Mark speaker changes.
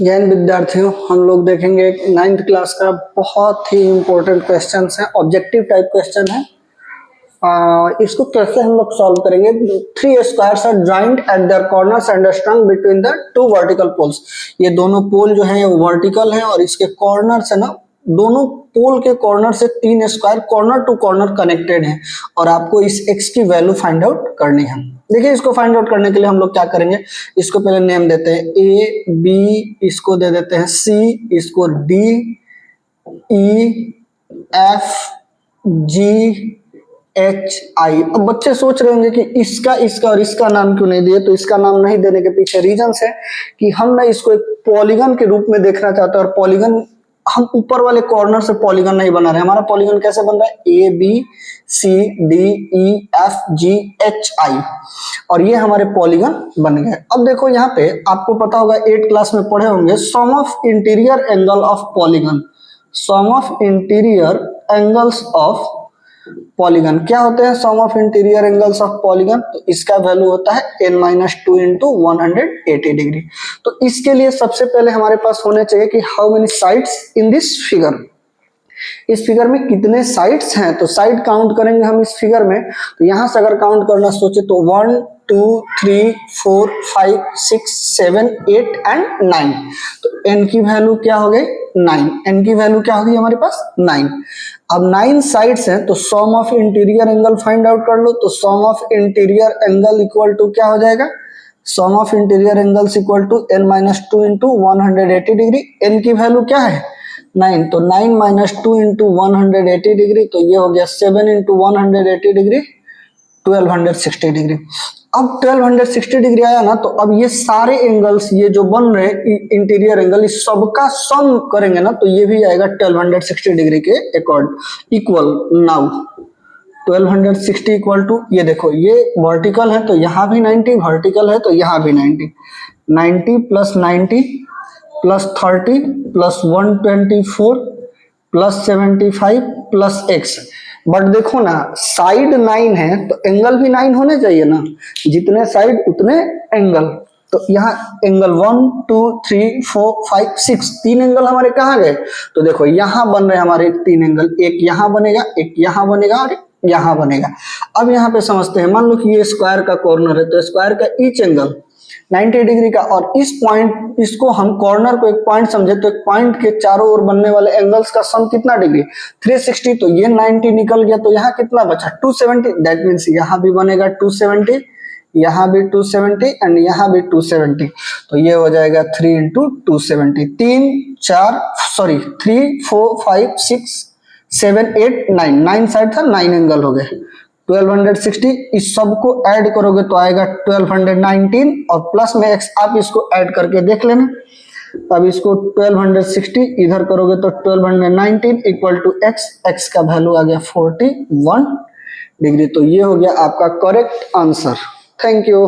Speaker 1: जैन विद्यार्थियों, हम लोग देखेंगे 9th क्लास का बहुत ही इम्पोर्टेंट क्वेश्चन है, ऑब्जेक्टिव टाइप क्वेश्चन है। इसको कैसे हम लोग सॉल्व करेंगे। 3 squares are joint at their corners and strung between the 2 vertical poles. ये दोनों पोल जो है वो वर्टिकल है और इसके कॉर्नर्स है ना, दोनों पोल के कॉर्नर से 3 square corner to corner connected है और आपको इस x की वैल्यू फाइंड आउट करनी है। देखिए, इसको फाइंड आउट करने के लिए हम लोग क्या करेंगे, इसको पहले नेम देते हैं a b, इसको दे देते हैं c, इसको d e f g h i। अब बच्चे सोच रहे होंगे कि इसका और इसका नाम क्यों नहीं दिए। तो इसका नाम नहीं देने के पीछे रीजंस है कि हम ना इसको एक पॉलीगन के रूप में देखना चाहते हैं और पॉलीगन हम ऊपर वाले कॉर्नर से पॉलीगन नहीं बना रहे। हमारा पॉलीगन कैसे बन रहा है, A B C D E F G H I, और ये हमारे पॉलीगन बन गए। अब देखो यहाँ पे आपको पता होगा 8th क्लास में पढ़े होंगे sum of interior angle of polygon. Sum of interior angles of polygon क्या होते हैं, sum of interior angles of polygon. तो इसका वैल्यू होता है n-2 इंटू 180 डिग्री। तो इसके लिए सबसे पहले हमारे पास होने चाहिए कि how many sides in this figure. इस फिगर में कितने साइड्स हैं, तो साइड काउंट करेंगे हम इस फिगर में। तो यहां से अगर काउंट करना सोचे तो 1 2 3 4 5 6 7 8 एंड 9। तो n की वैल्यू क्या हो गई, 9। n की वैल्यू क्या होगी हमारे पास, 9। अब 9 साइड्स हैं तो sum of interior angle find out कर लो। तो sum of interior angle equal to क्या हो जाएगा, sum of interior angles equal to n-2 into 180 degree. n की वैल्यू क्या है, 9। तो 9-2 इंटू 180 डिग्री, तो ये हो गया 7 इंटू 180 डिग्री 1260 डिग्री। अब 1260 डिग्री आया ना, तो अब ये सारे एंगल्स ये जो बन रहे इंटीरियर एंगल, इस सबका सम करेंगे ना तो ये भी आएगा 1260 डिग्री के accord equal. Now 1260 equal to, ये देखो ये वर्टिकल है तो यहाँ भी 90, वर्टिकल है तो यहाँ भी 90। 90 plus 90 plus 30 plus 124 plus 75 plus x। But देखो ना, साइड 9 है तो एंगल भी 9 होने चाहिए ना, जितने साइड उतने एंगल। तो यहाँ एंगल 1 2 3 4 5 6 3 एंगल हमारे कहाँ गए, तो देखो यहाँ बन रहे हमारे 3 एंगल, एक यहाँ बनेगा, एक यहाँ बनेगा और यहाँ बनेगा। अब यहाँ पे समझते हैं, मान लो कि ये स्क्वायर का कॉर्नर है तो स्क्वायर का ईच एंगल 90 डिग्री का, और इस पॉइंट, इसको हम कॉर्नर को एक पॉइंट समझे तो एक पॉइंट के चारों ओर बनने वाले एंगल्स का सम कितना डिग्री, 360। तो ये 90 निकल गया तो यहाँ कितना बचा, 270। दैट मीन्स यहाँ भी बनेगा 270, यहाँ भी 270 एंड यहाँ भी 270। तो ये हो जाएगा 3 इंटू 270। 3 4 5 6 7 8 9, 9 साइड था, 9 एंगल हो गए। 1260 इस सब को ऐड करोगे तो आएगा 1219 और प्लस में x, आप इसको ऐड करके देख लेना। अब इसको 1260 इधर करोगे तो 1219 इक्वल टू x का वैल्यू आ गया 41 डिग्री। तो ये हो गया आपका करेक्ट आंसर। Thank you.